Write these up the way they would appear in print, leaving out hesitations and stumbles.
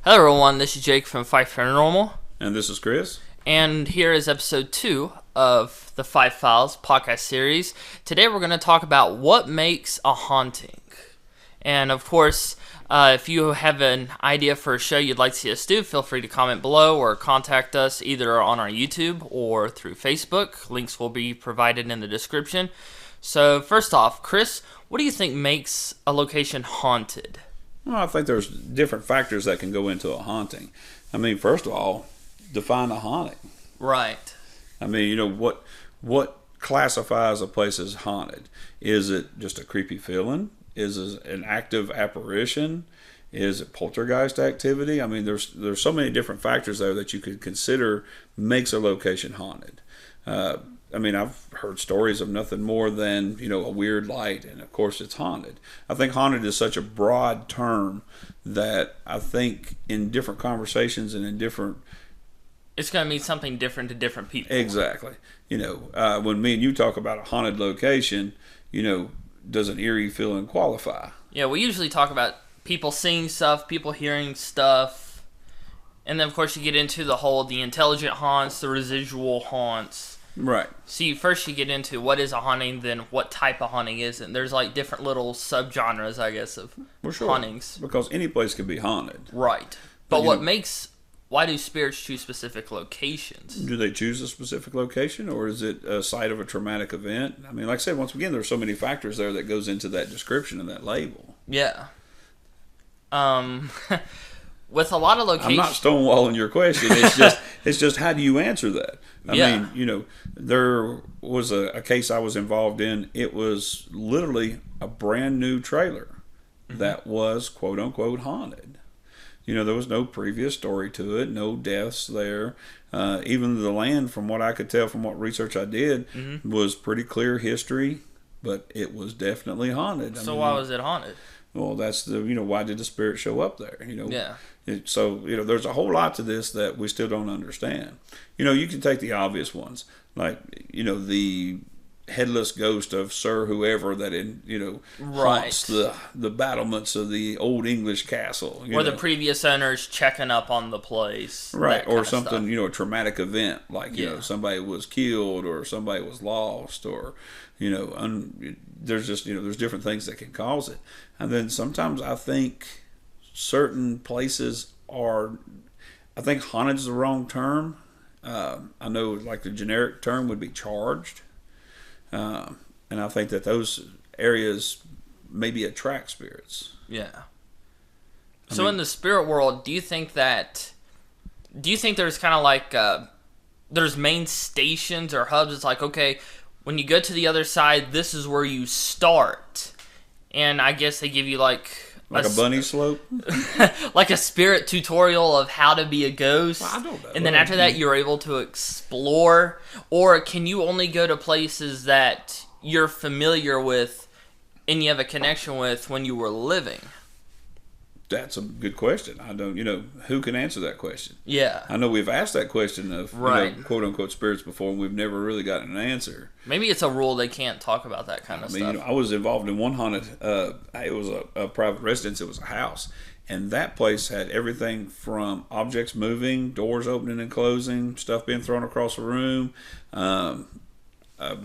Hello everyone, this is Jake from Fife Paranormal, And this is Chris. and here is episode 2 of the Fife Files podcast series. Today we're going to talk about what makes a haunting. And of course, if you have an idea for a show you'd like to see us do, feel free to comment below or contact us either on our YouTube or through Facebook. Links will be provided in the description. So first off, Chris, what do you think makes a location haunted? Well, I think there's different factors that can go into a haunting. I mean, first of all, define a haunting. Right. I mean, what classifies a place as haunted? Is it just a creepy feeling? Is it an active apparition? Is it poltergeist activity? I mean, there's so many different factors there that you could consider makes a location haunted. I mean, I've heard stories of nothing more than, a weird light, and of course it's haunted. I think haunted is such a broad term that I think in different conversations and in different... It's going to mean something different to different people. Exactly. When me and you talk about a haunted location, does an eerie feeling qualify? Yeah, we usually talk about people seeing stuff, people hearing stuff, and then of course you get into the intelligent haunts, the residual haunts. Right. See, first you get into what is a haunting, then what type of haunting is it. And there's like different little subgenres, I guess, of hauntings. Because any place can be haunted. Right. But why do spirits choose specific locations? Do they choose a specific location, or is it a site of a traumatic event? I mean, like I said, once again, there's so many factors there that goes into that description and that label. Yeah. With a lot of locations... I'm not stonewalling your question. It's just how do you answer that? I mean, there was a case I was involved in. It was literally a brand new trailer that was quote unquote haunted. There was no previous story to it, no deaths there. Even the land, from what I could tell from what research I did, was pretty clear history, but it was definitely haunted. So why was it haunted? Well, that's why did the spirit show up there? Yeah. So, there's a whole lot to this that we still don't understand. You can take the obvious ones, like, the headless ghost of Sir Whoever that haunts the battlements of the old English castle. Or the previous owners checking up on the place. Right, or something, a traumatic event, like, somebody was killed or somebody was lost or, there's just, there's different things that can cause it. And then sometimes I think certain places I think haunted is the wrong term. I know like the generic term would be charged. And I think that those areas maybe attract spirits. Yeah. So in the spirit world, do you think there's kind of like, there's main stations or hubs? It's like, okay, when you go to the other side, this is where you start. And I guess they give you like a bunny slope? like a spirit tutorial of how to be a ghost. Well, I don't know. And then after that, you're able to explore. Or can you only go to places that you're familiar with and you have a connection with when you were living? That's a good question. I don't, who can answer that question? Yeah. I know we've asked that question of, quote unquote spirits before, and we've never really gotten an answer. Maybe it's a rule they can't talk about that kind of stuff. I was involved in one haunted, it was a private residence, it was a house. And that place had everything from objects moving, doors opening and closing, stuff being thrown across the room,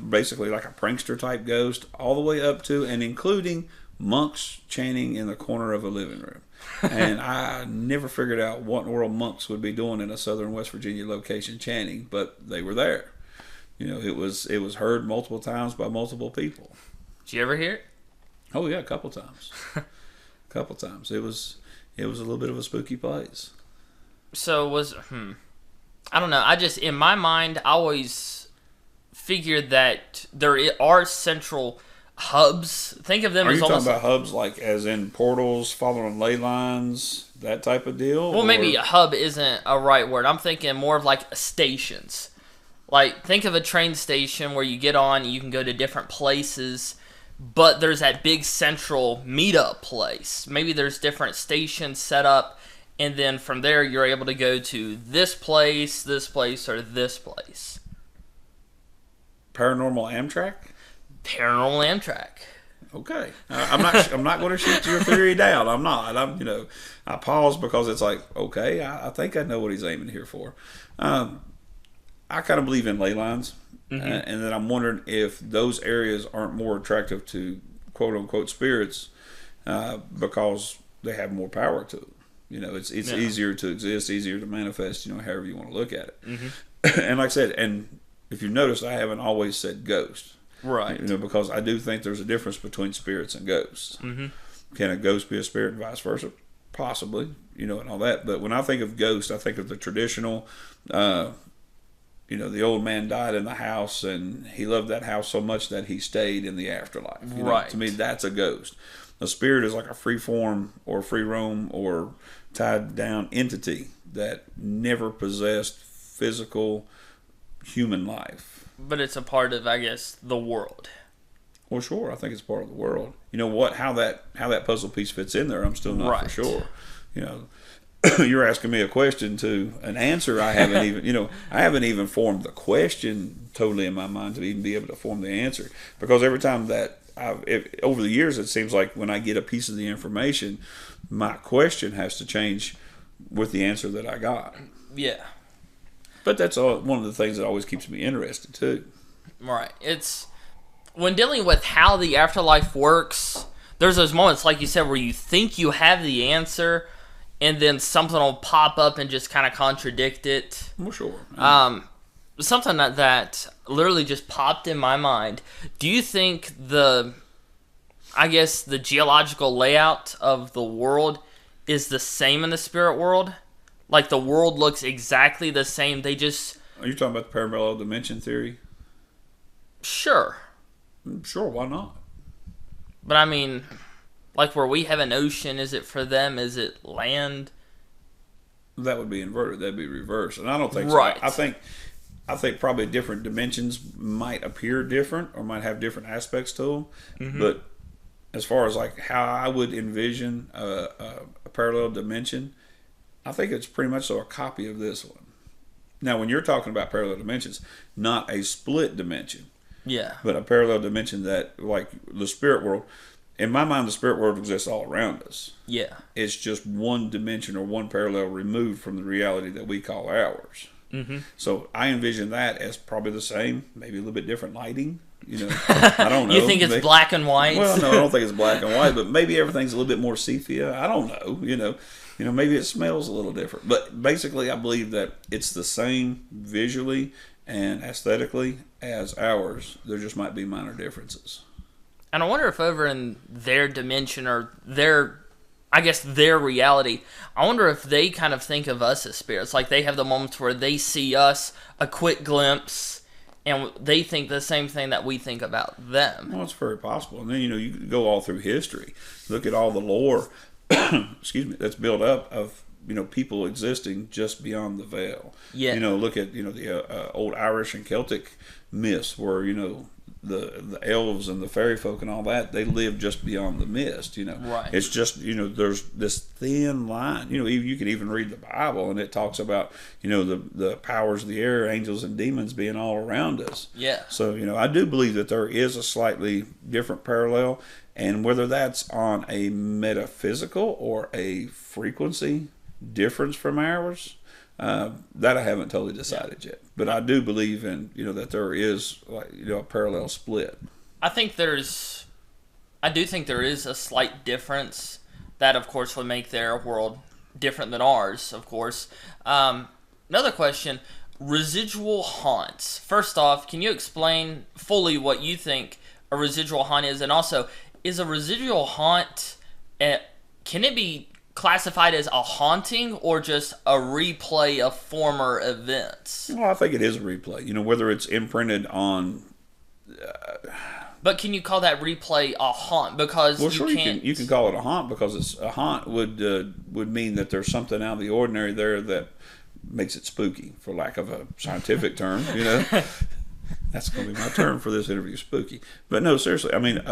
basically like a prankster type ghost, all the way up to and including monks chanting in the corner of a living room. And I never figured out what in the world monks would be doing in a southern West Virginia location chanting, but they were there. It was heard multiple times by multiple people. Did you ever hear it? Oh yeah, a couple times. It was a little bit of a spooky place. So I don't know. In my mind, I always figured that there are central hubs. Think of them as almost... Are you talking about hubs like as in portals, following ley lines, that type of deal? Well, maybe a hub isn't a right word. I'm thinking more of like stations. Like, think of a train station where you get on, you can go to different places, but there's that big central meetup place. Maybe there's different stations set up, and then from there you're able to go to this place, or this place. Paranormal Amtrak? Paranormal Amtrak. Okay, I'm not going to shoot your theory down. I'm not. I pause because it's like, okay, I think I know what he's aiming here for. I kind of believe in ley lines, and then I'm wondering if those areas aren't more attractive to quote unquote spirits because they have more power to them. It's easier to exist, easier to manifest. However you want to look at it. And like I said, and if you notice, I haven't always said ghost. Right. Because I do think there's a difference between spirits and ghosts. Can a ghost be a spirit and vice versa? Possibly, and all that. But when I think of ghost, I think of the traditional, the old man died in the house and he loved that house so much that he stayed in the afterlife. Right. To me, that's a ghost. A spirit is like a free form or free roam or tied down entity that never possessed physical human life. But it's a part of, I guess, the world. Well, sure. I think it's part of the world. How that puzzle piece fits in there, I'm still not for sure. You're asking me a question to an answer. I haven't even formed the question totally in my mind to even be able to form the answer. Because every time that over the years, it seems like when I get a piece of the information, my question has to change with the answer that I got. Yeah. But that's one of the things that always keeps me interested too. Right. It's when dealing with how the afterlife works, there's those moments, like you said, where you think you have the answer, and then something will pop up and just kind of contradict it. Well, sure. Something that literally just popped in my mind. Do you think the geological layout of the world is the same in the spirit world? Like the world looks exactly the same. Are you talking about the parallel dimension theory? Sure. Sure, why not? But I mean, like where we have an ocean, is it for them? Is it land? That would be inverted. That'd be reversed. And I don't think right. so. I think probably different dimensions might appear different or might have different aspects to them. But as far as like how I would envision a parallel dimension, I think it's pretty much a copy of this one. Now, when you're talking about parallel dimensions, not a split dimension. Yeah. But a parallel dimension that, like the spirit world, in my mind, the spirit world exists all around us. Yeah. It's just one dimension or one parallel removed from the reality that we call ours. So I envision that as probably the same, maybe a little bit different lighting. I don't know. You think it's black and white? Well, no, I don't think it's black and white, but maybe everything's a little bit more sepia. I don't know. Maybe it smells a little different. But basically, I believe that it's the same visually and aesthetically as ours. There just might be minor differences. And I wonder if over in their dimension or their reality, I wonder if they kind of think of us as spirits. Like they have the moments where they see us, a quick glimpse, and they think the same thing that we think about them. Well, it's very possible. And then, you go all through history. Look at all the lore, that's built up of, people existing just beyond the veil. Yeah. Look at, the old Irish and Celtic myths where, the elves and the fairy folk and all that, they live just beyond the mist, Right. It's just, there's this thin line. You can even read the Bible and it talks about, the powers of the air, angels and demons being all around us. Yeah. So, I do believe that there is a slightly different parallel, and whether that's on a metaphysical or a frequency difference from ours, that I haven't totally decided yet. But I do believe in, that there is a parallel split. I do think there is a slight difference that, of course, would make their world different than ours, of course. Another question, residual haunts. First off, can you explain fully what you think a residual haunt is? And also, is a residual haunt, can it be classified as a haunting or just a replay of former events? Well, I think it is a replay. Whether it's imprinted on. But can you call that replay a haunt? Because you can call it a haunt because it's a haunt would mean that there's something out of the ordinary there that makes it spooky, for lack of a scientific term. That's going to be my term for this interview, spooky. But no, seriously, I mean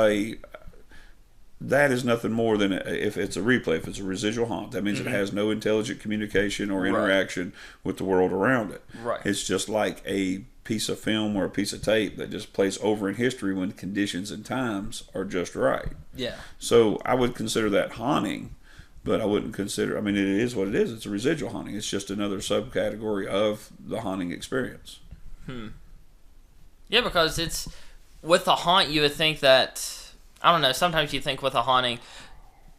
that is nothing more than if it's a replay, if it's a residual haunt, that means it has no intelligent communication or interaction with the world around it. Right. It's just like a piece of film or a piece of tape that just plays over in history when conditions and times are just right. Yeah. So I would consider that haunting, but I wouldn't consider, I mean, it is what it is. It's a residual haunting. It's just another subcategory of the haunting experience. Yeah, because it's, with a haunt, you would think that, I don't know, sometimes you think with a haunting,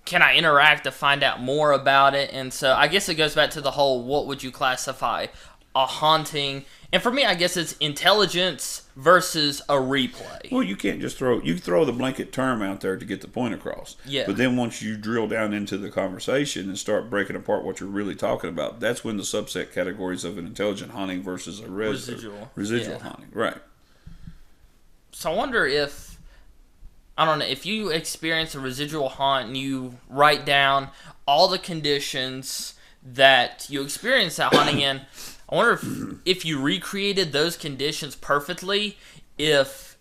can I interact to find out more about it? And so I guess it goes back to the whole, what would you classify a haunting? And for me, I guess it's intelligence versus a replay. Well, you can't just throw the blanket term out there to get the point across. Yeah. But then once you drill down into the conversation and start breaking apart what you're really talking about, that's when the subset categories of an intelligent haunting versus a residual Yeah. haunting. Right. So I wonder if, I don't know, if you experience a residual haunt and you write down all the conditions that you experience that haunting in, I wonder if you recreated those conditions perfectly, if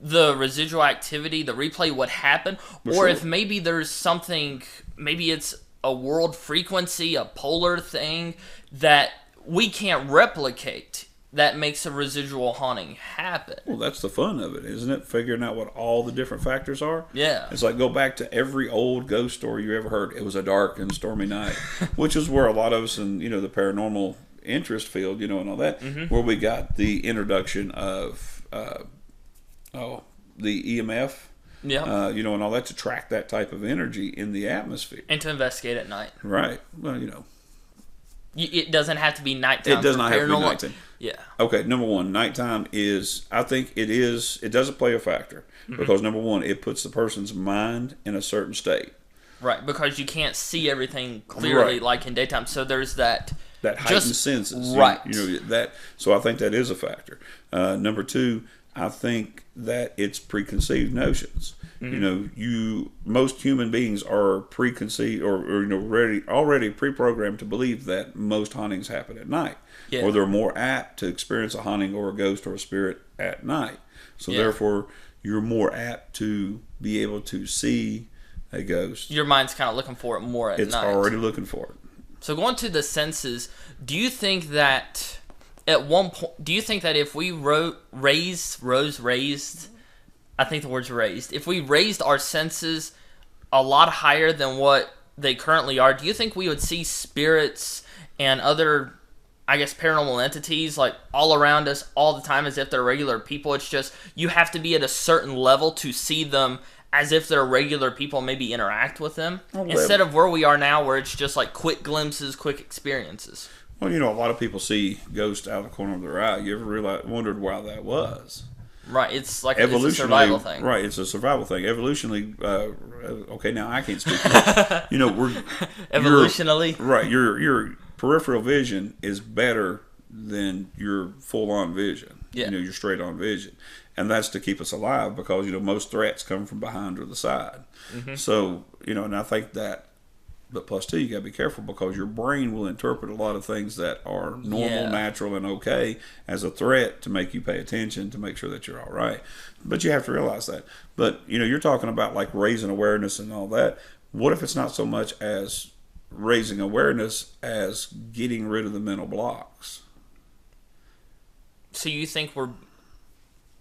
the residual activity, the replay would happen, or if maybe there's something, maybe it's a world frequency, a polar thing that we can't replicate that makes a residual haunting happen. Well, that's the fun of it, isn't it? Figuring out what all the different factors are. Yeah. It's like go back to every old ghost story you ever heard. It was a dark and stormy night, which is where a lot of us in, the paranormal interest field, and all that, where we got the introduction of, the EMF, and all that to track that type of energy in the atmosphere. And to investigate at night. Right. Well, It doesn't have to be nighttime. It does not have to be nighttime. Yeah. Okay, number one, nighttime I think it doesn't play a factor. Because number one, it puts the person's mind in a certain state. Right, because you can't see everything clearly like in daytime. So there's that heightened senses. Right. So I think that is a factor. Number two, I think that it's preconceived notions. Most human beings are preconceived or already pre-programmed to believe that most hauntings happen at night. Yeah. Or they're more apt to experience a haunting or a ghost or a spirit at night. So therefore, you're more apt to be able to see a ghost. Your mind's kind of looking for it more at night. It's already looking for it. So going to the senses, do you think that at one point, if we raised, I think the word's raised, if we raised our senses a lot higher than what they currently are, do you think we would see spirits and other, I guess, paranormal entities like all around us all the time as if they're regular people? It's just you have to be at a certain level to see them as if they're regular people, maybe interact with them, instead of where we are now where it's just like quick glimpses, quick experiences. Well, a lot of people see ghosts out of the corner of their eye. You ever wondered why that was? Right, it's like it's a survival thing. Right, it's a survival thing. Evolutionally, okay, now I can't speak. Evolutionally, right, your peripheral vision is better than your full-on vision. Yeah. Your straight-on vision, and that's to keep us alive because most threats come from behind or the side. So and I think that. But plus two, you got to be careful because your brain will interpret a lot of things that are normal, natural, and okay as a threat to make you pay attention, to make sure that you're all right. But you have to realize that. But, you're talking about like raising awareness and all that. What if it's not so much as raising awareness as getting rid of the mental blocks? So you think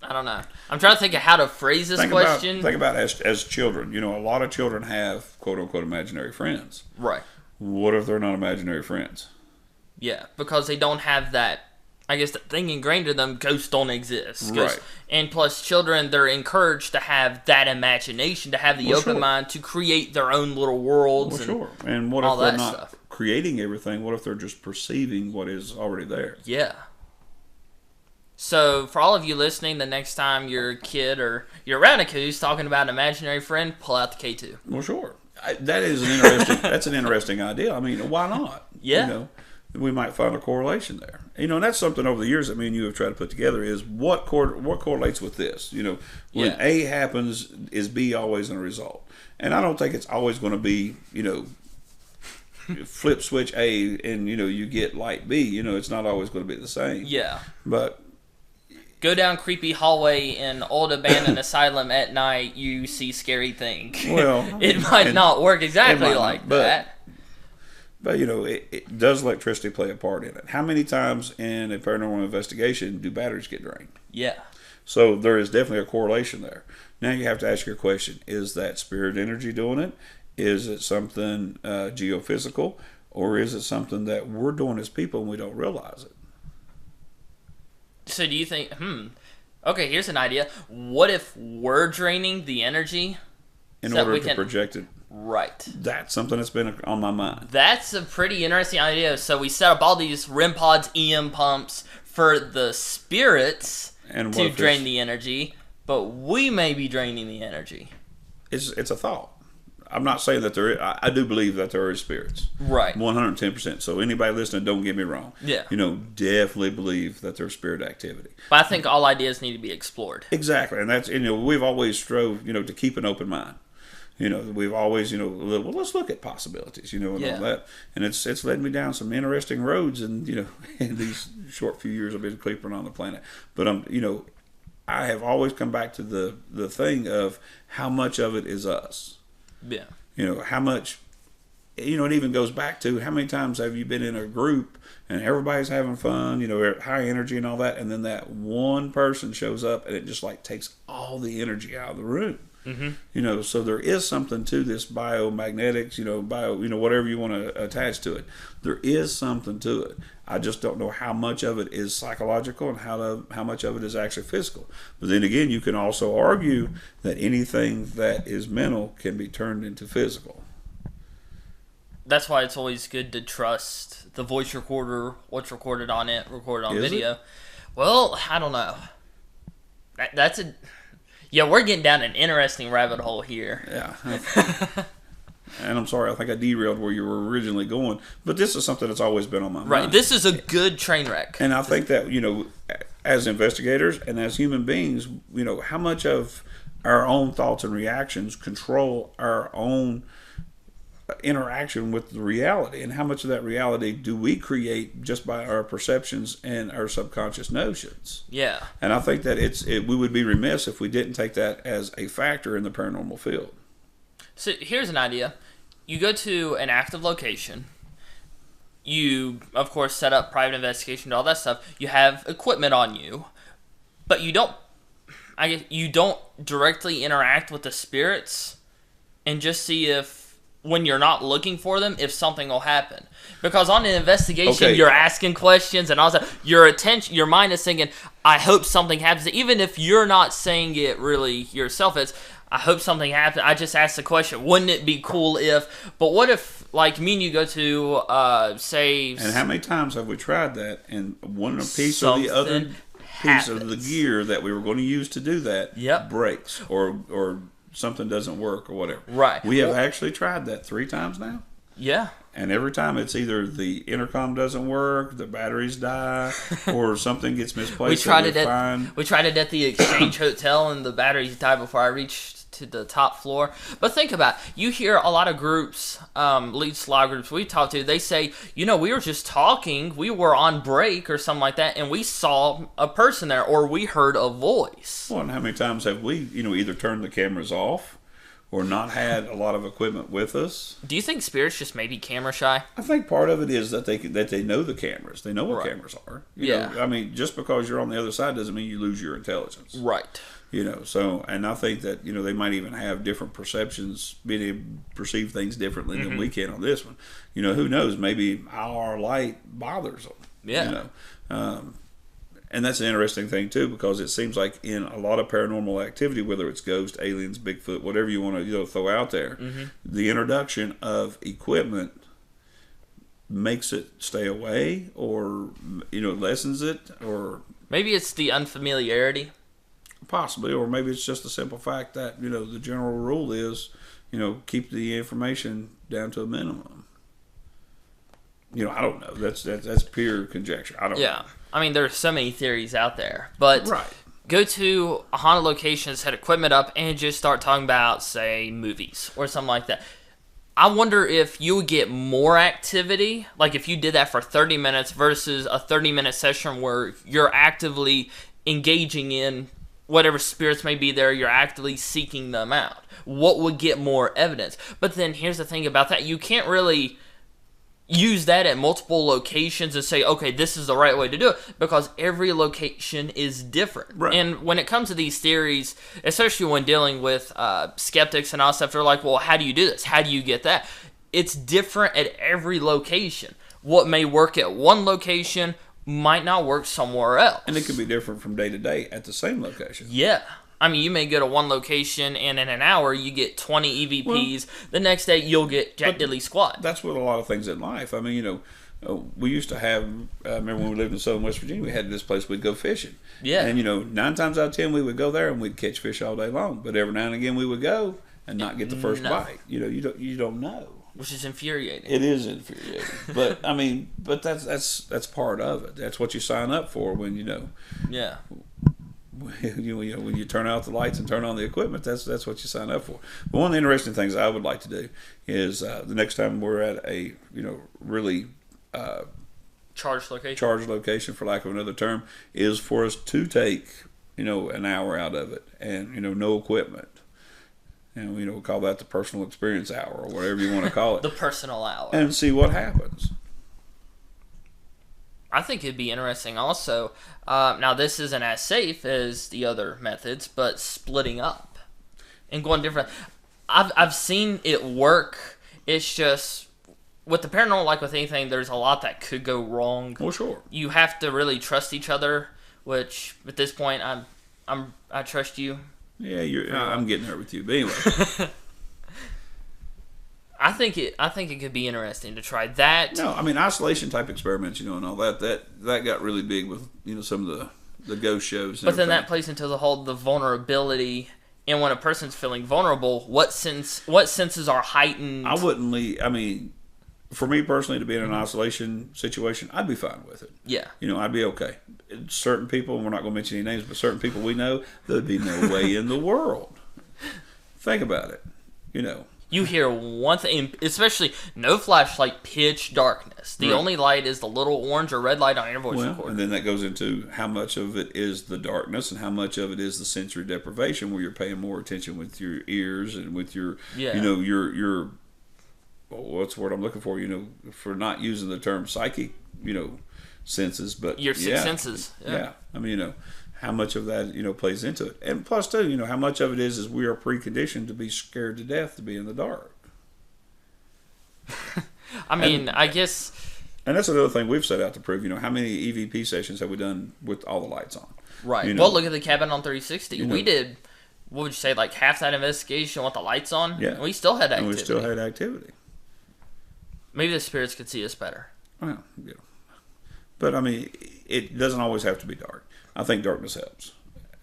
I don't know. I'm trying to think of how to phrase this question. Think about as children. A lot of children have quote-unquote imaginary friends. Right. What if they're not imaginary friends? Yeah, because they don't have that, I guess, the thing ingrained in them, ghosts don't exist. Right. And plus, children, they're encouraged to have that imagination, to have the open mind, to create their own little worlds. Well, sure. And what if they're not creating everything? What if they're just perceiving what is already there? Yeah. So, for all of you listening, the next time your kid or you're around a kid who's talking about an imaginary friend, pull out the K2. Well, sure. That is an interesting. That's an interesting idea. I mean, why not? Yeah. We might find a correlation there. And that's something over the years that me and you have tried to put together is what correlates with this. When A happens, is B always in a result? And I don't think it's always going to be, flip switch A and you get light B. It's not always going to be the same. Yeah. But go down creepy hallway in old abandoned asylum at night, you see scary thing. Well, it might not work exactly like that. But does electricity play a part in it? How many times in a paranormal investigation do batteries get drained? Yeah. So there is definitely a correlation there. Now you have to ask your question: is that spirit energy doing it? Is it something geophysical, or is it something that we're doing as people and we don't realize it? So do you think? Okay, here's an idea. What if we're draining the energy in order to project it? Right. That's something that's been on my mind. That's a pretty interesting idea. So we set up all these REM pods, EM pumps for the spirits to drain the energy, but we may be draining the energy. It's a thought. I'm not saying that I do believe that there are spirits. Right. 110%. So anybody listening, don't get me wrong. Yeah. Definitely believe that there's spirit activity. But I think all ideas need to be explored. Exactly. And that's, we've always strove, to keep an open mind. We've always, well, let's look at possibilities, and all that. And it's led me down some interesting roads and, in these short few years I've been creeping on the planet. But I have always come back to the thing of how much of it is us. Yeah. How much, it even goes back to how many times have you been in a group and everybody's having fun, high energy and all that, and then that one person shows up and it just like takes all the energy out of the room. Mm-hmm. So there is something to this biomagnetics, whatever you want to attach to it. There is something to it. I just don't know how much of it is psychological and how much of it is actually physical. But then again, you can also argue that anything that is mental can be turned into physical. That's why it's always good to trust the voice recorder, what's recorded on it, recorded on video. It? Well, I don't know. That's a... Yeah, we're getting down an interesting rabbit hole here. Yeah. And I'm sorry, I think I derailed where you were originally going. But this is something that's always been on my mind. Right, this is a good train wreck. And I think that, as investigators and as human beings, how much of our own thoughts and reactions control our own interaction with the reality, and how much of that reality do we create just by our perceptions and our subconscious notions? Yeah. And I think that we would be remiss if we didn't take that as a factor in the paranormal field. So here's an idea. You go to an active location. You, of course, set up private investigation, all that stuff. You have equipment on you, but you don't directly interact with the spirits and just see if, when you're not looking for them, if something will happen. Because on an investigation, you're asking questions, and also your mind is thinking, I hope something happens. Even if you're not saying it really yourself, it's, I hope something happens. I just asked the question, wouldn't it be cool if... But what if, like, me and you go to, say... And how many times have we tried that, and one piece or the other piece of the gear that we were going to use to do that breaks, or something doesn't work or whatever. Right. We have actually tried that 3 times now. Yeah. And every time it's either the intercom doesn't work, the batteries die, or something gets misplaced. We tried it at the Exchange Hotel, and the batteries died before I reached to the top floor. But think about it. You hear a lot of groups, lead slide groups we talk to, they say, we were just talking, we were on break or something like that, and we saw a person there, or we heard a voice. Well, and how many times have we, either turned the cameras off or not had a lot of equipment with us? Do you think spirits just maybe camera shy? I think part of it is that they know the cameras. They know what cameras are. You know, I mean, just because you're on the other side doesn't mean you lose your intelligence. Right. So, and I think that, they might even have different perceptions, being able to perceive things differently than we can on this one. Who knows? Maybe our light bothers them. Yeah. And that's an interesting thing, too, because it seems like in a lot of paranormal activity, whether it's ghosts, aliens, Bigfoot, whatever you want to throw out there, the introduction of equipment makes it stay away, or, lessens it, or... Maybe it's the unfamiliarity. Possibly, or maybe it's just the simple fact that, the general rule is, keep the information down to a minimum. I don't know. That's pure conjecture. I don't know. I mean, there's so many theories out there. But right. Go to a haunted location, set equipment up, and just start talking about, say, movies or something like that. I wonder if you would get more activity, like if you did that for 30 minutes versus a 30-minute session where you're actively engaging in whatever spirits may be there, you're actively seeking them out. What would get more evidence? But then here's the thing about that. You can't really use that at multiple locations and say, okay, this is the right way to do it, because every location is different. Right. And when it comes to these theories, especially when dealing with skeptics and all stuff, they're like, well, how do you do this? How do you get that? It's different at every location. What may work at one location might not work somewhere else. And it could be different from day to day at the same location. Yeah. I mean, you may go to one location, and in an hour, you get 20 EVPs. The next day, you'll get Jack Diddley Squad. That's what a lot of things in life. I mean, we used to have, remember when we lived in southern West Virginia, we had this place we'd go fishing. Yeah. And, 9 times out of 10, we would go there and we'd catch fish all day long. But every now and again, we would go and not get the first bite. You don't know. Which is infuriating. It is infuriating. But, I mean, that's part of it. That's what you sign up for when, Yeah. when you turn out the lights and turn on the equipment, that's what you sign up for. But one of the interesting things I would like to do is the next time we're at a really Charged location, for lack of another term, is for us to take an hour out of it and no equipment. And we call that the personal experience hour or whatever you want to call it. The personal hour. And see what happens. I think it'd be interesting also. Now, this isn't as safe as the other methods, but splitting up and going different. I've seen it work. It's just with the paranormal, like with anything, there's a lot that could go wrong. Well, sure. You have to really trust each other, which at this point, I trust you. Yeah, I'm getting there with you. But anyway. I think it could be interesting to try that. No, I mean isolation type experiments, and all that got really big with some of the ghost shows. But then that plays into the vulnerability, and when a person's feeling vulnerable, what senses are heightened? I wouldn't leave. I mean, for me personally, to be in an isolation situation, I'd be fine with it. Yeah, I'd be okay. Certain people, and we're not going to mention any names, but certain people we know, there'd be no way in the world. Think about it. You hear one thing, especially no flashlight, pitch darkness. The only light is the little orange or red light on your voice recorder. And then that goes into how much of it is the darkness and how much of it is the sensory deprivation, where you're paying more attention with your ears and with your, your what's the word I'm looking for? For not using the term psychic, senses, but your six senses. Yeah. I mean, how much of that plays into it, and plus too, how much of it is we are preconditioned to be scared to death to be in the dark. I mean, I guess, and that's another thing we've set out to prove. How many EVP sessions have we done with all the lights on? Right. Well, look at the cabin on 360. We did, what would you say, like half that investigation with the lights on. Yeah. And we still had activity. And we still had activity. Maybe the spirits could see us better. Well, but I mean, it doesn't always have to be dark. I think darkness helps,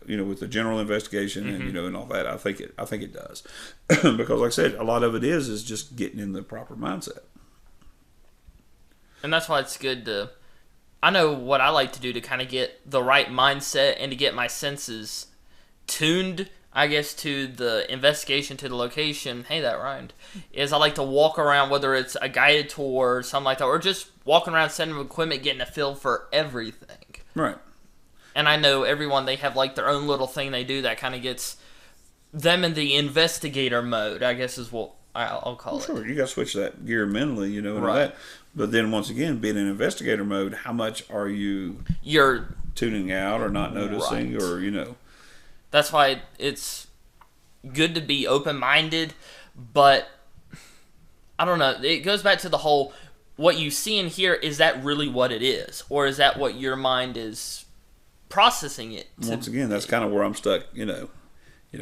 with the general investigation and and all that. I think it does, because like I said, a lot of it is just getting in the proper mindset. And that's why it's good to. I know what I like to do to kind of get the right mindset and to get my senses tuned, I guess, to the investigation, to the location. Hey, that rhymed. Is I like to walk around, whether it's a guided tour or something like that, or just walking around, setting up equipment, getting a feel for everything. Right. And I know everyone, they have like their own little thing they do that kind of gets them in the investigator mode, I guess is what I'll call it. Sure, you got to switch that gear mentally, and all that. But then once again, being in investigator mode, how much are you're tuning out or not noticing, or That's why it's good to be open-minded, but I don't know. It goes back to the whole, what you see and hear, is that really what it is? Or is that what your mind is processing it? Once again, that's kind of where I'm stuck,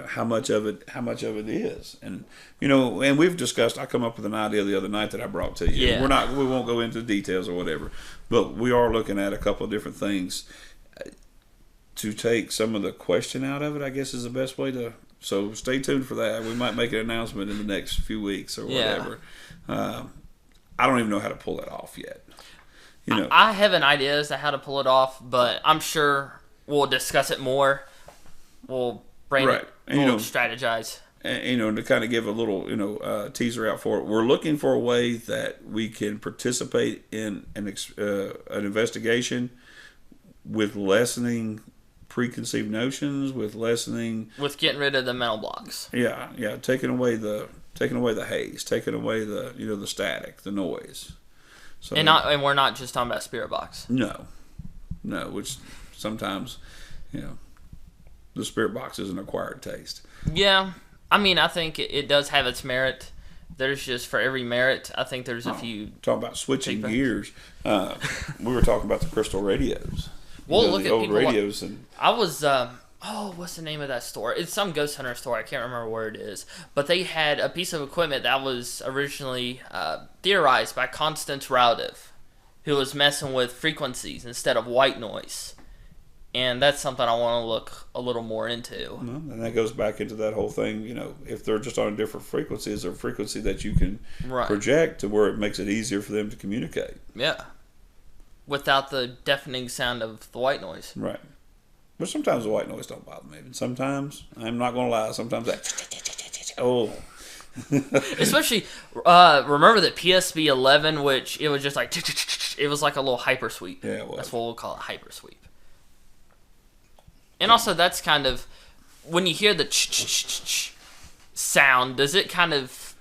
how much of it is. And, and we've discussed, I come up with an idea the other night that I brought to you. Yeah. We won't go into details or whatever, but we are looking at a couple of different things to take some of the question out of it, I guess is the best way to. So stay tuned for that. We might make an announcement in the next few weeks or whatever. I don't even know how to pull that off yet. I have an idea as to how to pull it off, but I'm sure we'll discuss it more. We'll brain it. We'll strategize. And, to kind of give a little, teaser out for it, we're looking for a way that we can participate in an investigation with lessening preconceived notions, with getting rid of the mental blocks. Yeah, taking away the haze, taking away the the static, the noise. So And we're not just talking about spirit box. no, which sometimes, the spirit box is an acquired taste. Yeah, I mean, I think it does have its merit. There's just, for every merit, I think there's a few. Talking about switching gears, we were talking about the crystal radios. Well, look the at old people radios, like, and I was, what's the name of that store? It's some ghost hunter store. I can't remember where it is. But they had a piece of equipment that was originally theorized by Constance Raudive, who was messing with frequencies instead of white noise. And that's something I want to look a little more into. And that goes back into that whole thing, if they're just on a different frequency, is there a frequency that you can project to where it makes it easier for them to communicate? Yeah. Without the deafening sound of the white noise. Right. But sometimes the white noise don't bother me. And sometimes, I'm not going to lie, sometimes that, oh. Especially, remember that PSB 11, which it was just like, it was like a little hypersweep. Yeah, it was. That's what we'll call it, hypersweep. And also, that's kind of, when you hear the sound, does it kind of,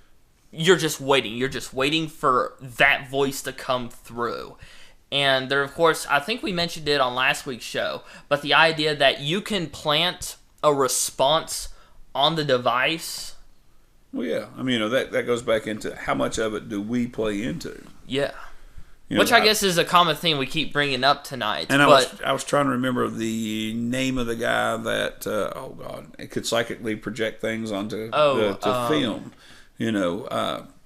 you're just waiting for that voice to come through. And there, of course, I think we mentioned it on last week's show, but the idea that you can plant a response on the device. Well, yeah. I mean, that goes back into how much of it do we play into? Yeah. Which I guess is a common theme we keep bringing up tonight. And I was trying to remember the name of the guy that it could psychically project things onto to film.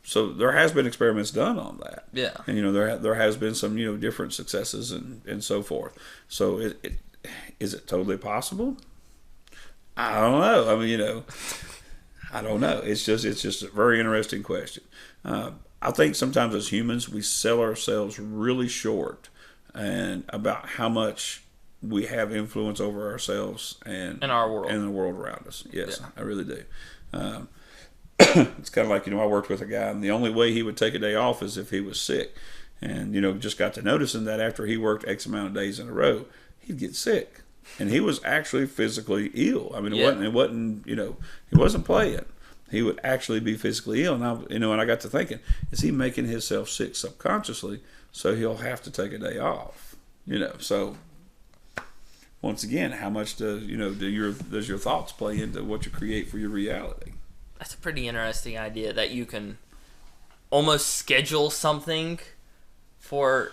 So there has been experiments done on that. Yeah. And there has been some different successes and so forth. So is it totally possible? I don't know. I mean, I don't know. It's just a very interesting question. I think sometimes as humans we sell ourselves really short and about how much we have influence over ourselves and in our world and the world around us. Yes, yeah. I really do. It's kind of like I worked with a guy, and the only way he would take a day off is if he was sick, and just got to noticing that after he worked X amount of days in a row, he'd get sick, and he was actually physically ill. I mean, it wasn't he wasn't playing. He would actually be physically ill. Now, and I got to thinking, is he making himself sick subconsciously so he'll have to take a day off? So once again, how much does your thoughts play into what you create for your reality? That's a pretty interesting idea that you can almost schedule something for.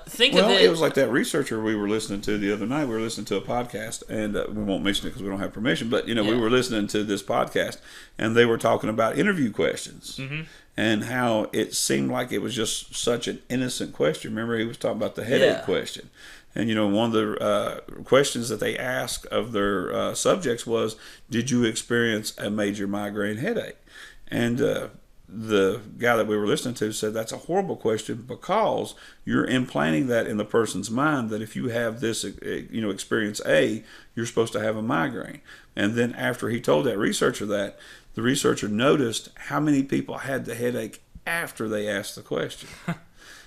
Think of it. It was like that researcher we were listening to the other night. We were listening to a podcast, and we won't mention it because we don't have permission. But we were listening to this podcast, and they were talking about interview questions and how it seemed like it was just such an innocent question. Remember, he was talking about the headache question, and one of the questions that they asked of their subjects was, "Did you experience a major migraine headache?" And the guy that we were listening to said that's a horrible question because you're implanting that in the person's mind that if you have this experience A, you're supposed to have a migraine. And then after he told that researcher that, the researcher noticed how many people had the headache after they asked the question.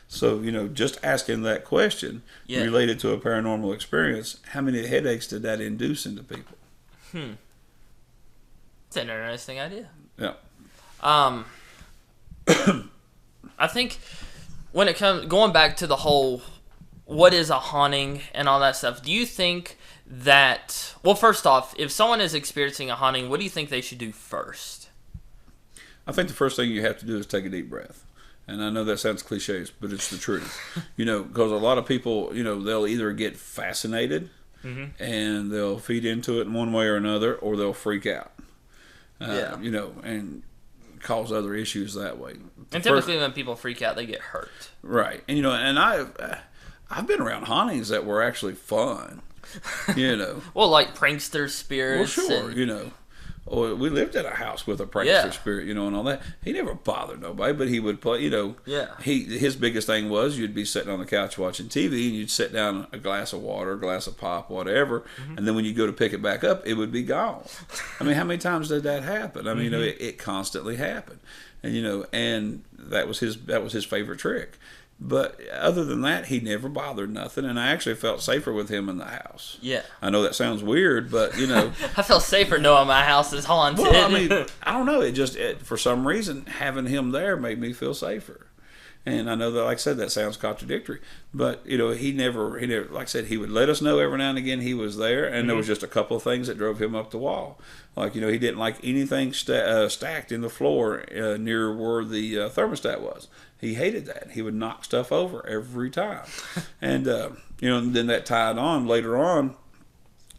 So just asking that question related to a paranormal experience, how many headaches did that induce into people? It's an interesting idea. Yeah. I think when it comes going back to the whole what is a haunting and all that stuff, do you think that, well, first off, if someone is experiencing a haunting, what do you think they should do first? I think the first thing you have to do is take a deep breath. And I know that sounds cliches, but it's the truth. Because a lot of people, they'll either get fascinated and they'll feed into it in one way or another, or they'll freak out. And cause other issues that way. And typically when people freak out, they get hurt. Right. And and I've been around hauntings that were actually fun. Well, like prankster spirits. Well, sure. We lived in a house with a prankster spirit, and all that. He never bothered nobody, but he would play, his biggest thing was you'd be sitting on the couch watching TV and you'd set down a glass of water, a glass of pop, whatever, and then when you go to pick it back up, it would be gone. I mean, how many times did that happen? I mean, it constantly happened. And, and that was his favorite trick. But other than that, he never bothered nothing, and I actually felt safer with him in the house. Yeah. I know that sounds weird, but, I felt safer knowing my house is haunted. Well, I mean, I don't know. For some reason, having him there made me feel safer. And I know that, like I said, that sounds contradictory, but he never, like I said, he would let us know every now and again he was there, and there was just a couple of things that drove him up the wall. Like, he didn't like anything stacked in the floor near where the thermostat was. He hated that. He would knock stuff over every time. And, then that tied on later on.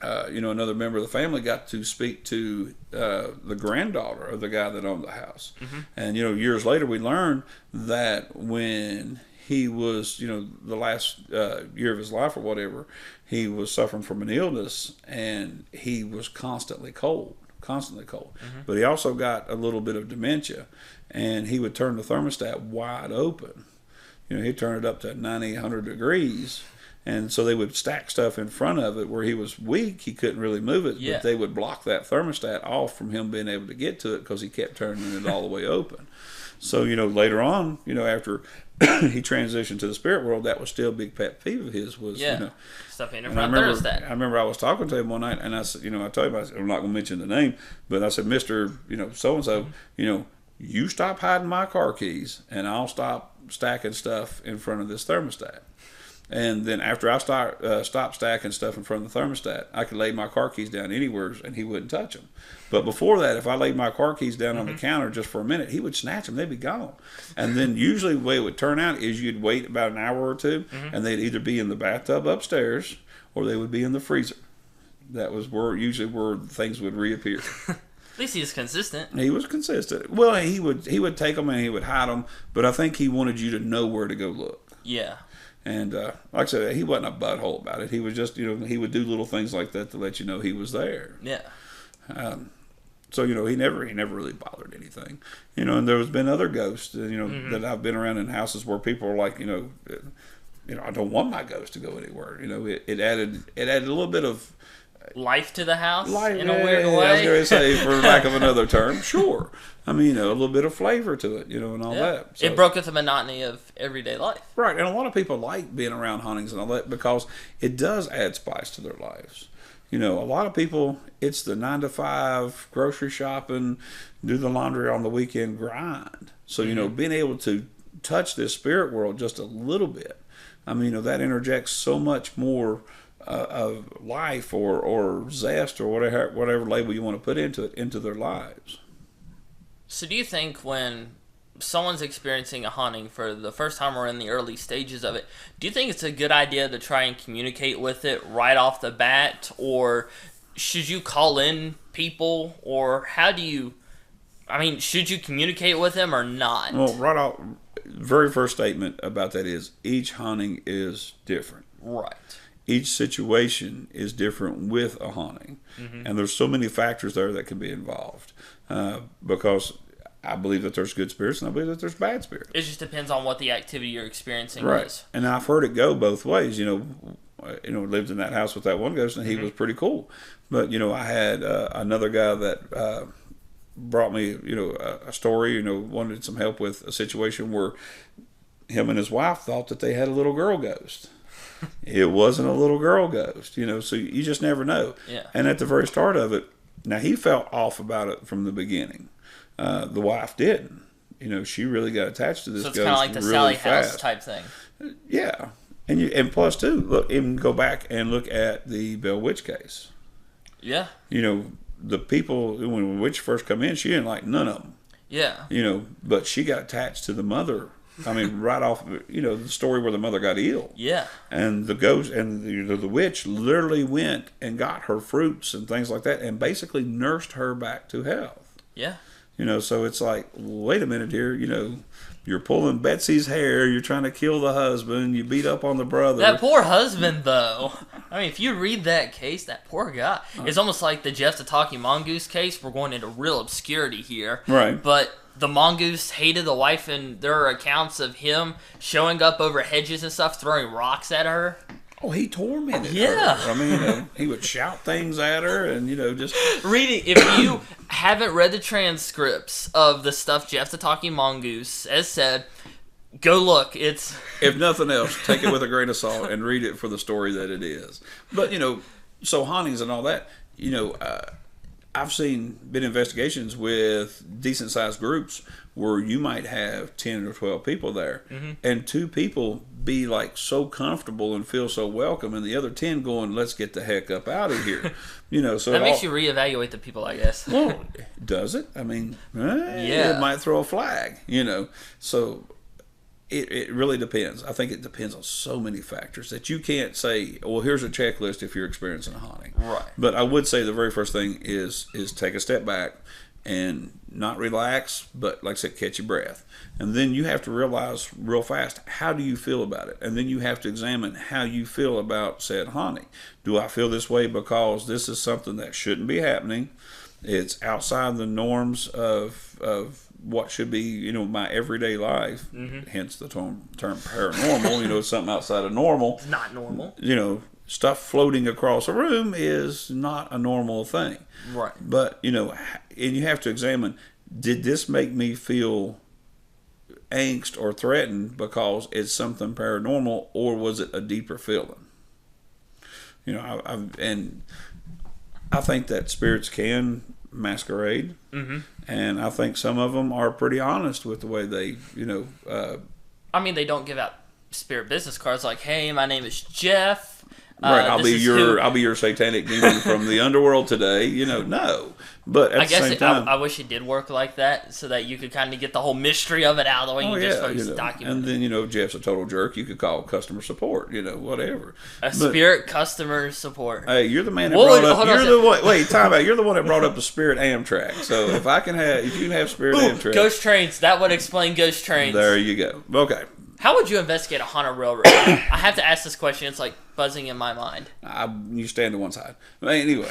Another member of the family got to speak to the granddaughter of the guy that owned the house. And, years later we learned that when he was, the last year of his life or whatever, he was suffering from an illness and he was constantly cold. But he also got a little bit of dementia, and he would turn the thermostat wide open. He'd turn it up to 90, 100 degrees. And so they would stack stuff in front of it where he was weak. He couldn't really move it, but they would block that thermostat off from him being able to get to it because he kept turning it all the way open. So, later on, after he transitioned to the spirit world, that was still a big pet peeve of his was, stuff in front of thermostat. I remember I was talking to him one night, and I said, I told him, I'm not going to mention the name, but I said, Mr., so-and-so, you stop hiding my car keys, and I'll stop stacking stuff in front of this thermostat. And then after I stopped stacking stuff in front of the thermostat, I could lay my car keys down anywhere and he wouldn't touch them. But before that, if I laid my car keys down on the counter just for a minute, he would snatch them. They'd be gone. And then usually the way it would turn out is you'd wait about an hour or two, and they'd either be in the bathtub upstairs or they would be in the freezer. That was usually where things would reappear. At least he was consistent. He was consistent. Well, he would take them and he would hide them, but I think he wanted you to know where to go look. Yeah. And like I said, he wasn't a butthole about it. He was just, he would do little things like that to let you know he was there. Yeah. So he never really bothered anything. And there has been other ghosts, that I've been around in houses where people are like, I don't want my ghost to go anywhere. It added a little bit of life to the house in a weird way. I was going to say, for lack of another term, sure. I mean, a little bit of flavor to it, and all that. So, it broke with the monotony of everyday life. Right, and a lot of people like being around hauntings and all that because it does add spice to their lives. A lot of people, it's the 9 to 5 grocery shopping, do the laundry on the weekend grind. So, being able to touch this spirit world just a little bit, I mean, that interjects so much more of life or zest or whatever label you want to put into it, into their lives. So do you think when someone's experiencing a haunting for the first time or in the early stages of it, do you think it's a good idea to try and communicate with it right off the bat, or should you call in people, or should you communicate with them or not? Well, right off, very first statement about that is each haunting is different. Right. Each situation is different with a haunting. And there's so many factors there that can be involved. Because I believe that there's good spirits and I believe that there's bad spirits. It just depends on what the activity you're experiencing is. And I've heard it go both ways. Lived in that house with that one ghost and he was pretty cool. But, I had another guy that brought me, a story, wanted some help with a situation where him and his wife thought that they had a little girl ghost. It wasn't a little girl ghost, so you just never know. Yeah. And at the very start of it, now he felt off about it from the beginning. The wife didn't. She really got attached to this ghost. So it's kind of like the really Sally fast. House type thing. Yeah. And plus too, look, even go back and look at the Bell Witch case. Yeah. The people, when the witch first come in, she didn't like none of them. Yeah. But she got attached to the mother. I mean, right off, the story where the mother got ill. Yeah. And the ghost and the witch literally went and got her fruits and things like that and basically nursed her back to health. Yeah. So it's like, wait a minute here, you're pulling Betsy's hair, you're trying to kill the husband, you beat up on the brother. That poor husband, though. I mean, if you read that case, that poor guy. It's almost like the Jeff the Talking Mongoose case. We're going into real obscurity here. Right. But the mongoose hated the wife, and there are accounts of him showing up over hedges and stuff, throwing rocks at her. Oh, he tormented her. I mean, he would shout things at her and, just... Reading, if you haven't read the transcripts of the stuff Jeff the Talking Mongoose has said, go look. It's... If nothing else, take it with a grain of salt and read it for the story that it is. But, so hauntings and all that, I've been investigations with decent sized groups where you might have 10 or 12 people there, and 2 people be like so comfortable and feel so welcome, and the other 10 going, let's get the heck up out of here. So that makes you reevaluate the people, I guess. Well, does it? I mean, it might throw a flag, So it really depends. I think it depends on so many factors that you can't say, well, here's a checklist if you're experiencing a haunting. Right. But I would say the very first thing is take a step back and not relax, but like I said, catch your breath. And then you have to realize real fast, how do you feel about it? And then you have to examine how you feel about said haunting. Do I feel this way because this is something that shouldn't be happening? It's outside the norms of what should be, my everyday life. Hence the term paranormal. It's something outside of normal. It's not normal. Stuff floating across a room is not a normal thing. Right. But, and you have to examine, did this make me feel angst or threatened because it's something paranormal, or was it a deeper feeling? And I think that spirits can masquerade, and I think some of them are pretty honest with the way they, I mean, they don't give out spirit business cards like, "Hey, my name is Jeff. Right, I'll be your satanic demon from the underworld today." No. But at the same time, I wish it did work like that, so that you could kind of get the whole mystery of it out of the way. And just focus document. And then if Jeff's a total jerk, you could call customer support. Whatever. Spirit customer support. Hey, you're the man that brought up. Wait, time out. You're the one that brought up the Spirit Amtrak. So if you can have Spirit Amtrak, ghost trains. That would explain ghost trains. There you go. Okay. How would you investigate a haunted railroad? I have to ask this question. It's like buzzing in my mind. You stand to one side. Anyway.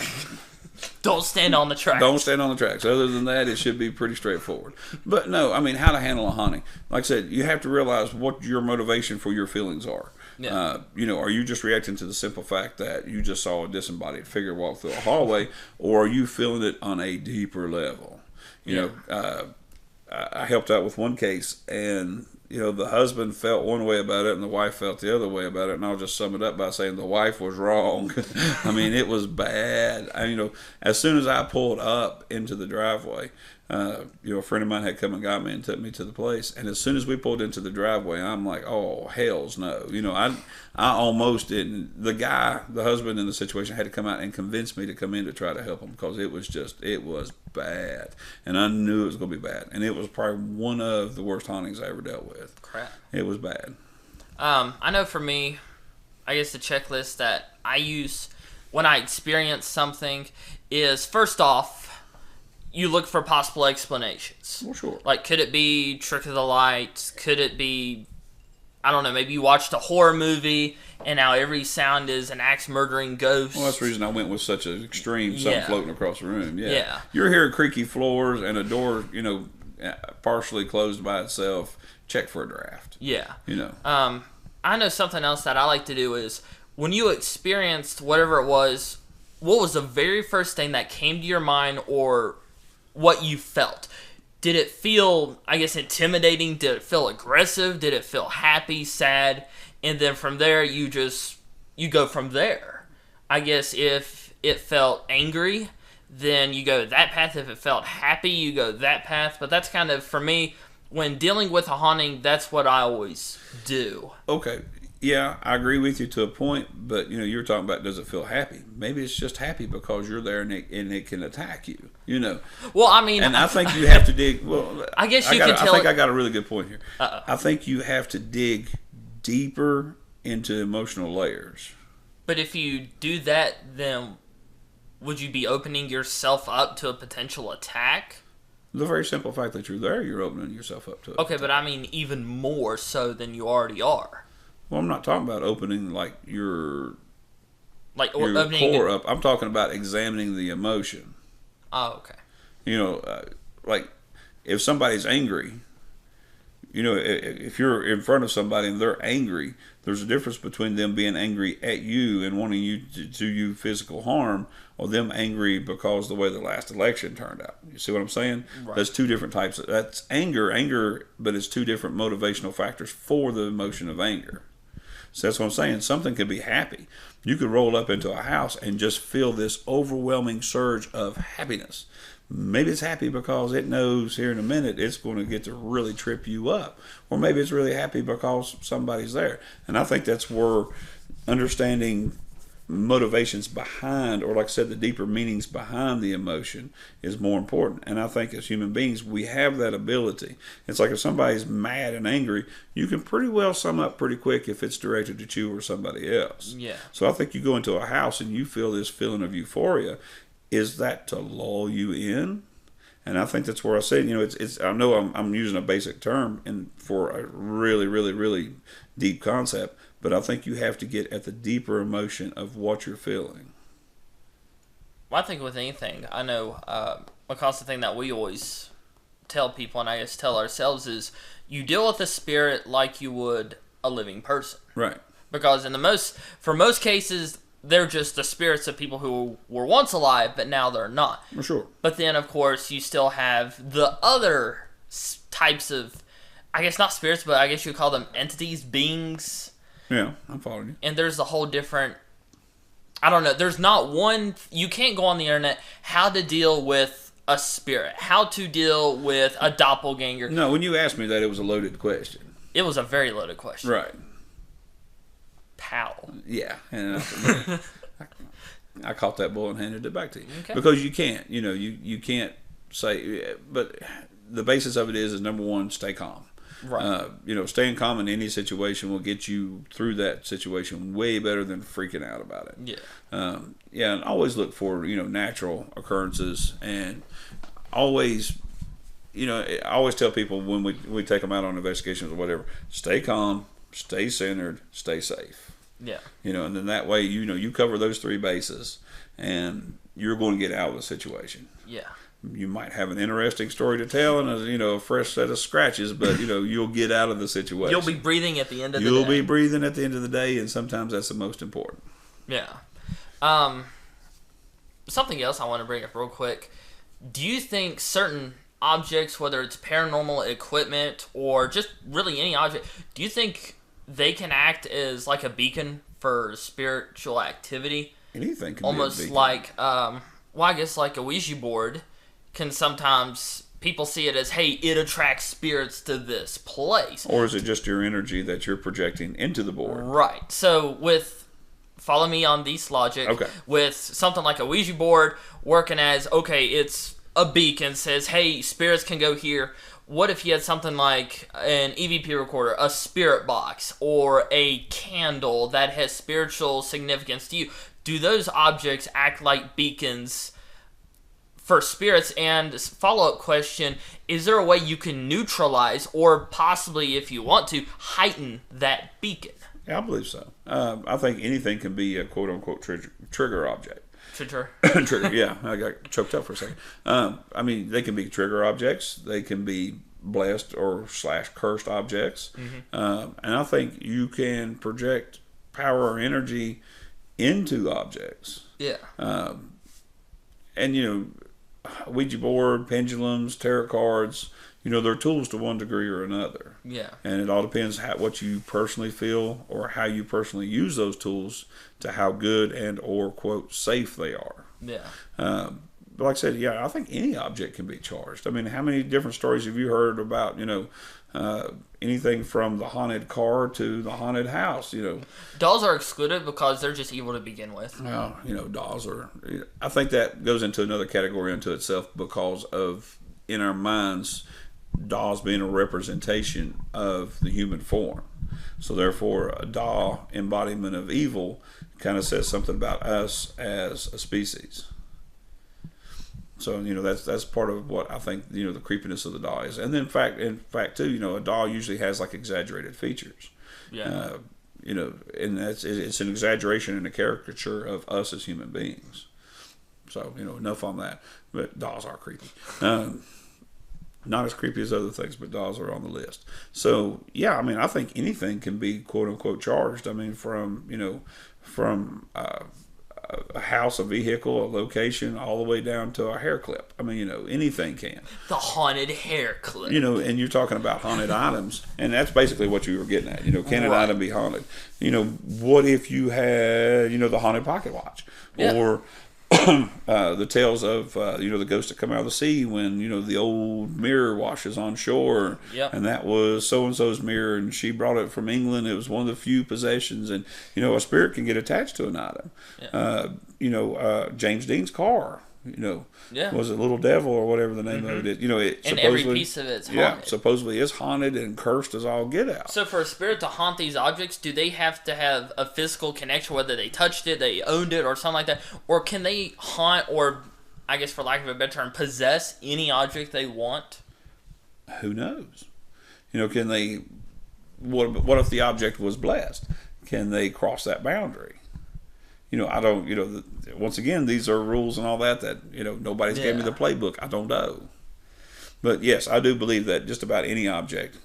Don't stand on the tracks. Don't stand on the tracks. Other than that, it should be pretty straightforward. But no, I mean, how to handle a haunting. Like I said, you have to realize what your motivation for your feelings are. Yeah. Are you just reacting to the simple fact that you just saw a disembodied figure walk through a hallway, or are you feeling it on a deeper level? I helped out with one case, and the husband felt one way about it and the wife felt the other way about it, and I'll just sum it up by saying the wife was wrong. I mean, it was bad. As soon as I pulled up into the driveway, a friend of mine had come and got me and took me to the place, and as soon as we pulled into the driveway, I'm like, oh, hell's no. I almost didn't. The husband in the situation, had to come out and convince me to come in to try to help him, because it was bad, and I knew it was going to be bad, and it was probably one of the worst hauntings I ever dealt with. Crap. It was bad. I know for me, I guess the checklist that I use when I experience something is, first off, you look for possible explanations. Well, sure. Like, could it be trick of the light? Could it be, I don't know, maybe you watched a horror movie and now every sound is an axe-murdering ghost. Well, that's the reason I went with such an extreme something floating across the room. Yeah. You're hearing creaky floors and a door, partially closed by itself. Check for a draft. Yeah. I know something else that I like to do is, when you experienced whatever it was, what was the very first thing that came to your mind, or what you felt? Did it feel, I guess, intimidating? Did it feel aggressive? Did it feel happy, sad? And then from there, you go from there. I guess if it felt angry, then you go that path. If it felt happy, you go that path. But that's kind of, for me, when dealing with a haunting, that's what I always do. Okay. Yeah, I agree with you to a point, but you were talking about, does it feel happy? Maybe it's just happy because you're there and it can attack you. Well, I mean, and I think you have to dig. Well, I guess you can tell. I think I got a really good point here. I think you have to dig deeper into emotional layers. But if you do that, then would you be opening yourself up to a potential attack? The very simple fact that you're there, you're opening yourself up to it. Okay, but I mean even more so than you already are. Well, I'm not talking about opening your opening core up. I'm talking about examining the emotion. Oh, okay. Like if somebody's angry, if you're in front of somebody and they're angry, there's a difference between them being angry at you and wanting you to do you physical harm, or them angry because the way the last election turned out. You see what I'm saying? Right. That's two different types. That's anger, but it's two different motivational factors for the emotion of anger. So that's what I'm saying. Something could be happy. You could roll up into a house and just feel this overwhelming surge of happiness. Maybe it's happy because it knows here in a minute it's going to get to really trip you up. Or maybe it's really happy because somebody's there. And I think that's where understanding motivations behind, or like I said, the deeper meanings behind the emotion is more important. And I think as human beings, we have that ability. It's like if somebody's mad and angry, you can pretty well sum up pretty quick if it's directed at you or somebody else. Yeah. So I think you go into a house and you feel this feeling of euphoria. Is that to lull you in? And I think that's where I say, it's. I know I'm using a basic term and for a really, really, really deep concept, but I think you have to get at the deeper emotion of what you're feeling. Well, I think with anything, I know a constant thing that we always tell people, and I guess tell ourselves, is you deal with a spirit like you would a living person. Right. Because for most cases, they're just the spirits of people who were once alive, but now they're not. For sure. But then, of course, you still have the other types of, I guess not spirits, but I guess you would call them entities, beings. Yeah, I'm following you. And there's a whole different, I don't know, there's not one, you can't go on the internet, how to deal with a spirit, how to deal with a doppelganger. No, when you asked me that, it was a loaded question. It was a very loaded question. Right. How? Yeah, and I caught that bull and handed it back to you. Okay. Because you can't, you can't say, but the basis of it is number one, stay calm. Right. Staying calm in any situation will get you through that situation way better than freaking out about it. Yeah. And always look for, natural occurrences, and always, I always tell people when we take them out on investigations or whatever, stay calm, stay centered, stay safe. Yeah. And then that way, you cover those three bases, and you're going to get out of the situation. Yeah. You might have an interesting story to tell and a fresh set of scratches, but you'll get out of the situation. You'll be breathing at the end of the day. You'll be breathing at the end of the day, and sometimes that's the most important. Yeah. Something else I want to bring up real quick. Do you think certain objects, whether it's paranormal equipment or just really any object, do you think they can act as like a beacon for spiritual activity? Anything can almost be a beacon. Like, I guess like a Ouija board can sometimes, people see it as, hey, it attracts spirits to this place. Or is it just your energy that you're projecting into the board? Right. So follow me on this logic. Okay. With something like a Ouija board working as, okay, it's a beacon, says, hey, spirits can go here. What if you had something like an EVP recorder, a spirit box, or a candle that has spiritual significance to you? Do those objects act like beacons for spirits? And follow-up question, is there a way you can neutralize or possibly, if you want to, heighten that beacon? Yeah, I believe so. I think anything can be a quote-unquote trigger object. Trigger. Trigger, yeah. I got choked up for a second. They can be trigger objects. They can be blessed or / cursed objects. Mm-hmm. And I think you can project power or energy into objects. Yeah. Ouija board, pendulums, tarot cards, they're tools to one degree or another. Yeah. And it all depends what you personally feel or how you personally use those tools to how good and or, quote, safe they are. Yeah. But like I said, yeah, I think any object can be charged. How many different stories have you heard about, anything from the haunted car to the haunted house, Dolls are excluded because they're just evil to begin with. Well, dolls are, I think that goes into another category unto itself because of, in our minds, dolls being a representation of the human form. So therefore, a doll embodiment of evil kind of says something about us as a species. So that's part of what I think the creepiness of the doll is. And then in fact too, a doll usually has like exaggerated features. Yeah. And it's an exaggeration and a caricature of us as human beings. So enough on that. But dolls are creepy. Not as creepy as other things, but dolls are on the list. So yeah, I think anything can be quote unquote charged. From a house, a vehicle, a location, all the way down to a hair clip. I mean, anything can. The haunted hair clip. And you're talking about haunted items, and that's basically what you were getting at. Can an item be haunted? What if you had, the haunted pocket watch, or the tales of the ghosts that come out of the sea when the old mirror washes on shore, and that was so and so's mirror, and she brought it from England. It was one of the few possessions, and a spirit can get attached to an item. James Dean's car. Was it Little Devil or whatever the name of it is? And every piece of it's haunted. Yeah, supposedly is haunted and cursed as all get out. So for a spirit to haunt these objects, do they have to have a physical connection, whether they touched it, they owned it, or something like that? Or can they haunt, or I guess for lack of a better term, possess any object they want? Who knows? Can they, what if the object was blessed? Can they cross that boundary? I don't, once again, these are rules and all that, nobody's gave me the playbook. I don't know. But yes, I do believe that just about any object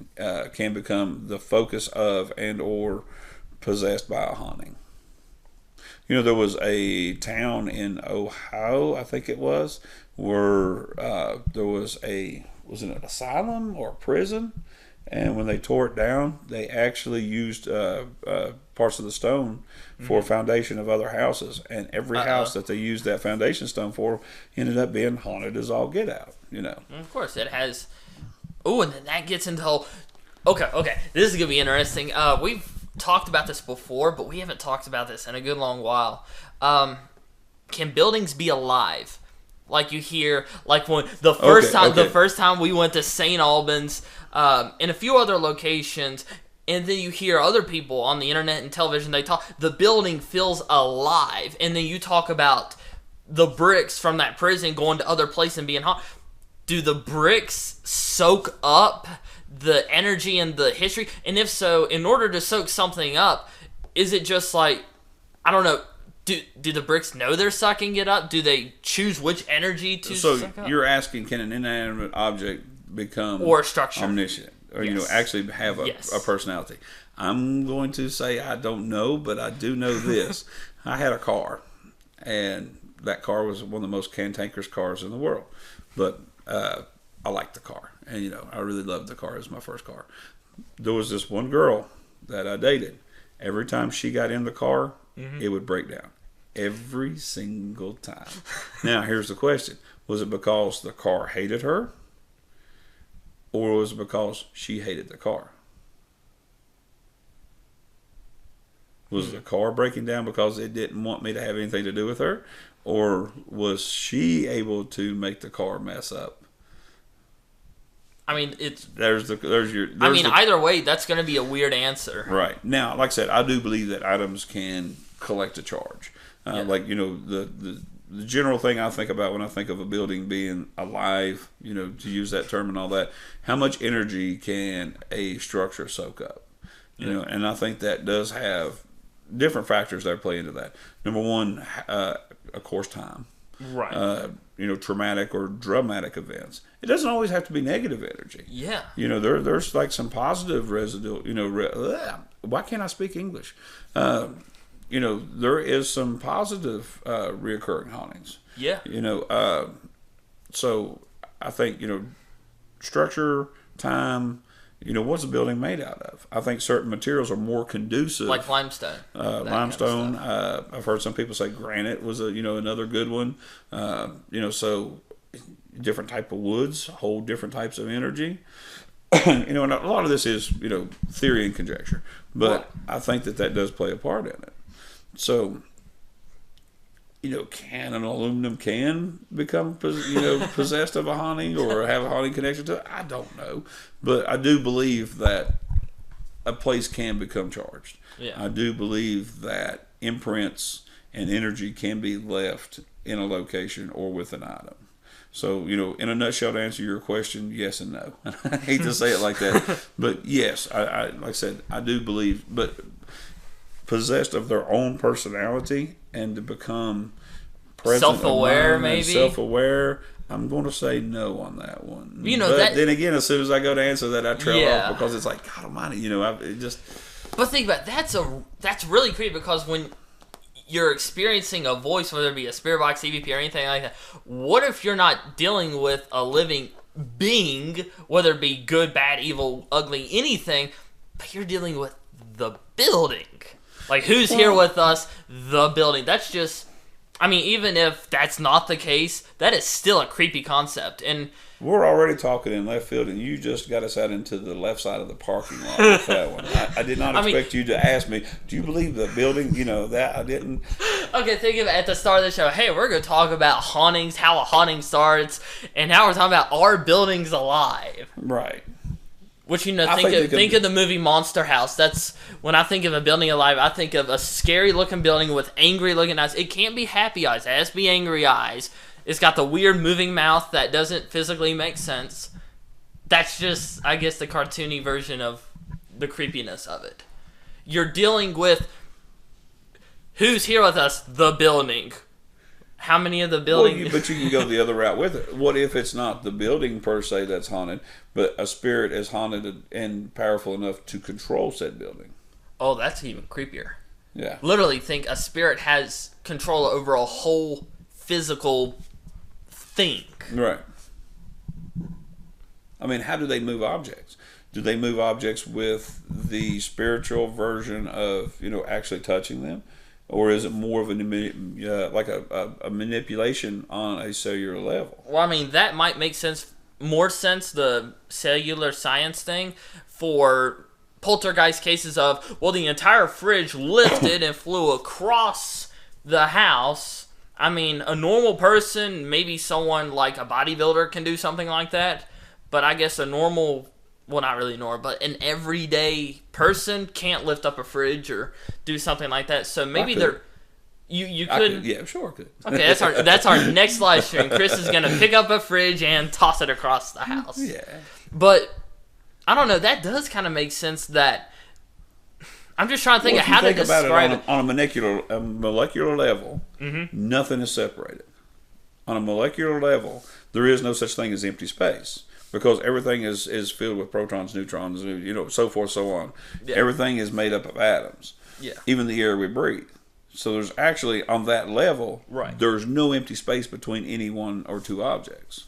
can become the focus of and or possessed by a haunting. There was a town in Ohio, I think it was, where there was was it an asylum or a prison? And when they tore it down, they actually used parts of the stone for foundation of other houses. And every house that they used that foundation stone for ended up being haunted as all get out, Of course, it has... Oh, and then that gets into... Okay. This is going to be interesting. We've talked about this before, but we haven't talked about this in a good long while. Can buildings be alive? Like you hear, like when the first time we went to St. Albans, and a few other locations, and then you hear other people on the internet and television, they talk, the building feels alive, and then you talk about the bricks from that prison going to other places and being hot. Do the bricks soak up the energy and the history? And if so, in order to soak something up, is it just like, I don't know, do the bricks know they're sucking it up? Do they choose which energy to suck up? So you're asking, can an inanimate object become or a structure omniscient, or actually have a personality? I'm going to say I don't know, but I do know this. I had a car, and that car was one of the most cantankerous cars in the world. But I liked the car, and I really loved the car. It was my first car. There was this one girl that I dated. Every time she got in the car, it would break down. Every single time. Now, here's the question. Was it because the car hated her? Or was it because she hated the car? Was the car breaking down because it didn't want me to have anything to do with her? Or was she able to make the car mess up? I mean, either way, that's going to be a weird answer. Right. Now, like I said, I do believe that items can collect a charge. Like, the general thing I think about when I think of a building being alive, to use that term and all that, how much energy can a structure soak up? And I think that does have different factors that play into that. Number one, of course, time. Right. Traumatic or dramatic events. It doesn't always have to be negative energy. Yeah. There's like some positive residual, why can't I speak English? There is some positive reoccurring hauntings. Yeah. So I think, structure, time, what's a building made out of? I think certain materials are more conducive. Like limestone. Limestone. I've heard some people say granite was another good one. So different type of woods hold different types of energy. And a lot of this is, theory and conjecture. But I think that does play a part in it. So, can an aluminum can become, possessed of a haunting or have a haunting connection to it? I don't know. But I do believe that a place can become charged. Yeah. I do believe that imprints and energy can be left in a location or with an item. So, in a nutshell, to answer your question, yes and no. I hate to say it like that. But yes, I like I said, I do believe, but possessed of their own personality and to become present, self-aware, maybe self-aware. I'm going to say no on that one. But then again, as soon as I go to answer that, I trail off because it's like, God Almighty, it just. But think about it, that's really creepy because when you're experiencing a voice, whether it be a spirit box, EVP, or anything like that. What if you're not dealing with a living being, whether it be good, bad, evil, ugly, anything, but you're dealing with the building? Like, who's here with us? The building. That's just, I mean, even if that's not the case, that is still a creepy concept. And we're already talking in left field, and you just got us out into the left side of the parking lot with that one. I did not expect you to ask me, do you believe the building? You know, that I didn't. Okay, think of it at the start of the show. Hey, we're going to talk about hauntings, how a haunting starts, and now we're talking about are buildings alive? Right. Which, you know, think of the movie Monster House. That's, when I think of a building alive, I think of a scary-looking building with angry-looking eyes. It can't be happy eyes. It has to be angry eyes. It's got the weird moving mouth that doesn't physically make sense. That's just, I guess, the cartoony version of the creepiness of it. You're dealing with who's here with us? The building. How many of the building? Well, but you can go the other route with it. What if it's not the building per se that's haunted, but a spirit is haunted and powerful enough to control said building? Oh, that's even creepier. Yeah. Literally think a spirit has control over a whole physical thing. Right. I mean, how do they move objects? Do they move objects with the spiritual version of, you know, actually touching them? Or is it more of a manipulation on a cellular level? Well, I mean, that might make more sense, the cellular science thing, for poltergeist cases of, well, the entire fridge lifted and flew across the house. I mean, a normal person, maybe someone like a bodybuilder can do something like that, but I guess a normal, well, not really normal, but an everyday person can't lift up a fridge or do something like that. So maybe you could. Yeah, sure, I could. Okay, that's our next live stream. Chris is gonna pick up a fridge and toss it across the house. Yeah, but I don't know. That does kind of make sense. That I'm just trying to think of how to describe it on a molecular level. Mm-hmm. Nothing is separated. On a molecular level, there is no such thing as empty space. Because everything is filled with protons, neutrons, you know, so forth, so on. Yeah. Everything is made up of atoms. Yeah. Even the air we breathe. So there's actually, on that level, right, there's no empty space between any one or two objects.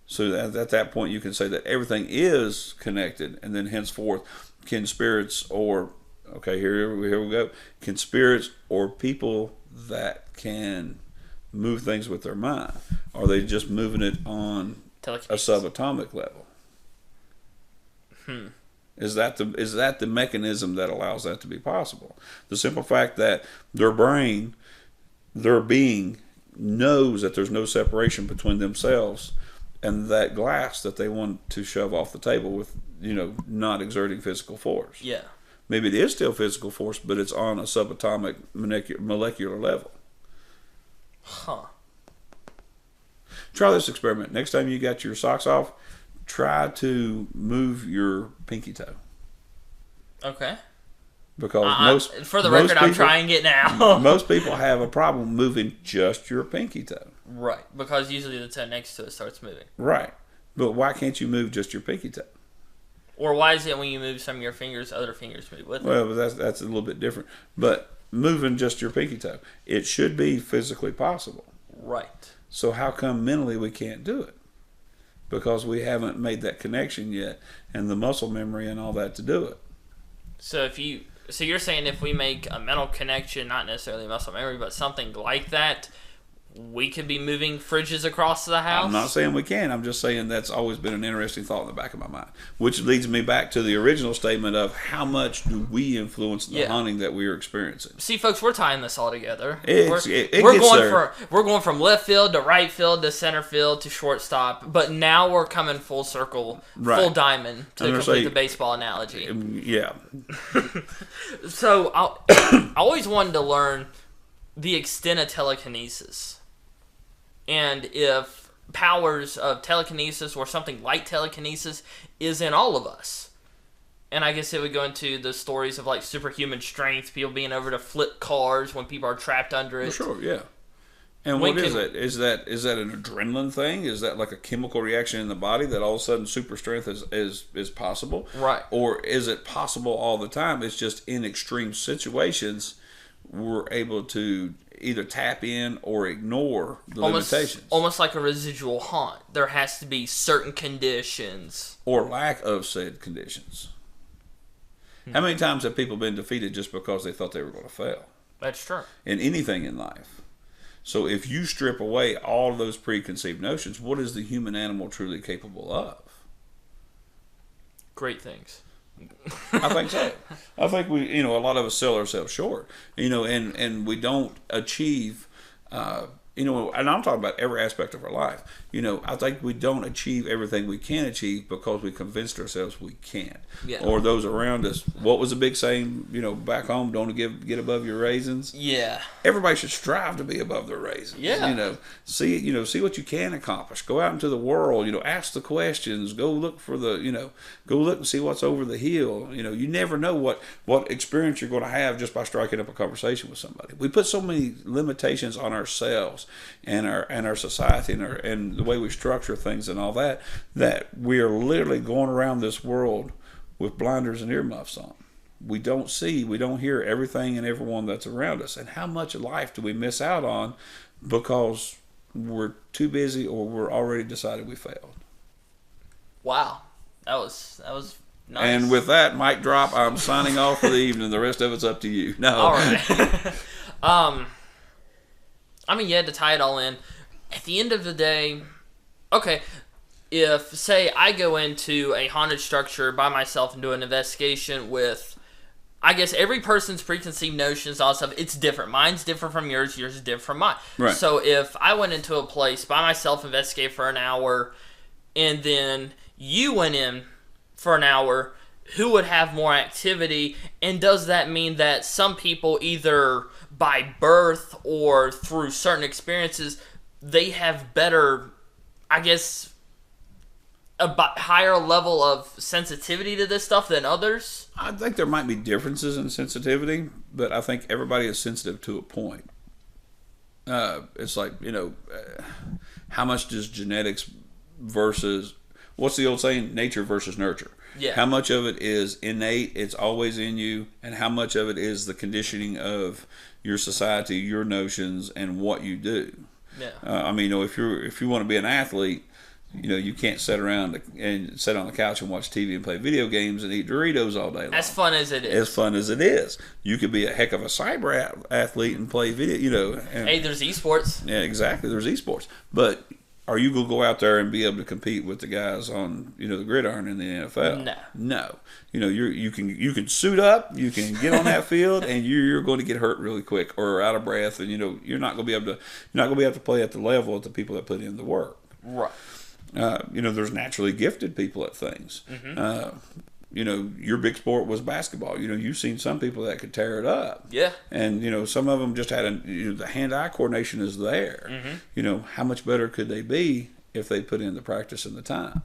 So at that point, you can say that everything is connected, and then henceforth, can spirits or, okay, here we go, can spirits or people that can move things with their mind, are they just moving it on a subatomic level? Is that the mechanism that allows that to be possible? The simple fact that their brain, their being, knows that there's no separation between themselves and that glass that they want to shove off the table with, you know, not exerting physical force. Yeah. Maybe it is still physical force, but it's on a subatomic molecular level. Huh. Try this experiment. Next time you got your socks off, try to move your pinky toe. Okay. Because for the record, I'm trying it now. Most people have a problem moving just your pinky toe. Right. Because usually the toe next to it starts moving. Right. But why can't you move just your pinky toe? Or why is it when you move some of your fingers, other fingers move with it? Well, that's a little bit different. But moving just your pinky toe, it should be physically possible. Right. So how come mentally we can't do it? Because we haven't made that connection yet, and the muscle memory and all that to do it. So you're saying if we make a mental connection, not necessarily muscle memory, but something like that, we could be moving fridges across the house? I'm not saying we can. I'm just saying that's always been an interesting thought in the back of my mind. Which leads me back to the original statement of how much do we influence the haunting that we are experiencing. See, folks, we're tying this all together. We're going from left field to right field to center field to shortstop, but now we're coming full circle, full diamond to complete the baseball analogy. Yeah. So I always wanted to learn the extent of telekinesis. And if powers of telekinesis or something like telekinesis is in all of us. And I guess it would go into the stories of like superhuman strength, people being able to flip cars when people are trapped under it. For sure, yeah. And what is it? Is that an adrenaline thing? Is that like a chemical reaction in the body that all of a sudden super strength is possible? Right. Or is it possible all the time? It's just in extreme situations we're able to either tap in or ignore the almost, limitations. Almost like a residual haunt. There has to be certain conditions. Or lack of said conditions. How many times have people been defeated just because they thought they were going to fail? That's true. In anything in life. So if you strip away all of those preconceived notions, what is the human animal truly capable of? Great things. I think so. I think a lot of us sell ourselves short, and we don't achieve, and I'm talking about every aspect of our life. I think we don't achieve everything we can achieve because we convinced ourselves we can't. Yeah. Or those around us. What was the big saying, back home, don't get above your raisins? Yeah. Everybody should strive to be above their raisins. Yeah. See what you can accomplish. Go out into the world, ask the questions, go look for go look and see what's over the hill. You never know what experience you're going to have just by striking up a conversation with somebody. We put so many limitations on ourselves and our society and the way we structure things and all that we are literally going around this world with blinders and earmuffs on. We don't hear everything and everyone that's around us. And how much of life do we miss out on because we're too busy or we're already decided we failed? Wow. That was nice. And with that mic drop, I'm signing off for the evening. The rest of it's up to you. No. All right. To tie it all in, at the end of the day, okay, if, say, I go into a haunted structure by myself and do an investigation with, I guess, every person's preconceived notions, all stuff, it's different. Mine's different from yours is different from mine. Right. So if I went into a place by myself, investigate for an hour, and then you went in for an hour, who would have more activity? And does that mean that some people, either by birth or through certain experiences, they have better, I guess, a higher level of sensitivity to this stuff than others? I think there might be differences in sensitivity, but I think everybody is sensitive to a point. It's like, how much does genetics versus, what's the old saying? Nature versus nurture. Yeah. How much of it is innate, it's always in you, and how much of it is the conditioning of your society, your notions, and what you do. Yeah. If you want to be an athlete, you can't sit around and sit on the couch and watch TV and play video games and eat Doritos all day long. As fun as it is. As fun as it is. You could be a heck of a cyber athlete and play video, Hey, there's esports. Yeah, exactly. There's esports. But are you going to go out there and be able to compete with the guys on, the gridiron in the NFL? No. You can suit up, you can get on that field, and you're going to get hurt really quick or out of breath, and you're not going to be able to play at the level of the people that put in the work. Right. There's naturally gifted people at things. Mm-hmm. Your big sport was basketball. You've seen some people that could tear it up. Yeah. And, some of them just had the hand-eye coordination is there. Mm-hmm. How much better could they be if they put in the practice and the time?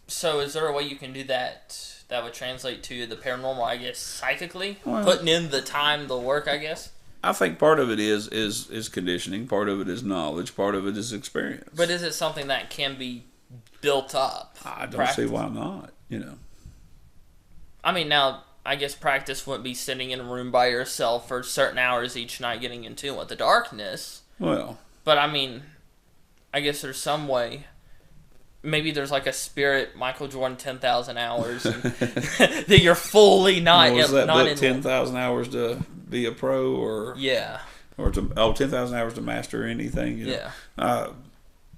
So is there a way you can do that would translate to the paranormal, I guess, psychically? Well, putting in the time, the work, I guess? I think part of it is conditioning. Part of it is knowledge. Part of it is experience. But is it something that can be built up? I don't see why not, Now, I guess practice wouldn't be sitting in a room by yourself for certain hours each night getting in tune with the darkness. Well. But, I guess there's some way. Maybe there's like a spirit Michael Jordan 10,000 hours and that you're fully not, was that not book in 10,000 hours to be a pro or 10,000 hours to master anything, Yeah. I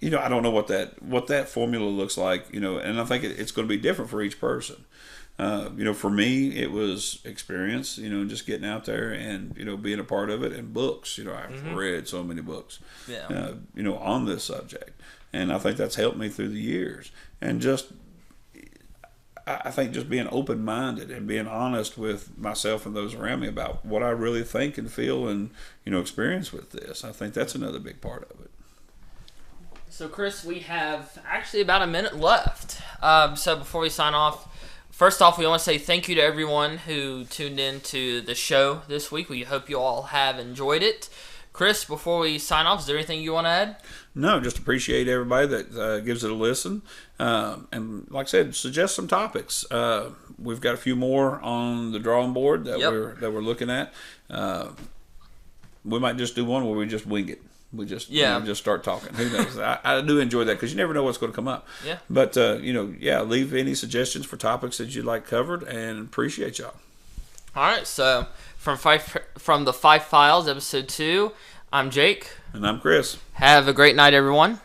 don't know what that formula looks like, and I think it's going to be different for each person. For me, it was experience, just getting out there and, being a part of it, and books. I've read so many books, on this subject. And I think that's helped me through the years. And I think just being open-minded and being honest with myself and those around me about what I really think and feel and, experience with this. I think that's another big part of it. So, Chris, we have actually about a minute left. So before we sign off, first off, we want to say thank you to everyone who tuned in to the show this week. We hope you all have enjoyed it. Chris, before we sign off, is there anything you want to add? No, just appreciate everybody that gives it a listen. And like I said, suggest some topics. We've got a few more on the drawing board that we're looking at. we might just do one where we just wing it. We just just start talking. Who knows? I do enjoy that because you never know what's going to come up. Yeah. But leave any suggestions for topics that you'd like covered, and appreciate y'all. All right. So from the Fife Files, episode 2, I'm Jake, And I'm Chris. Have a great night, everyone.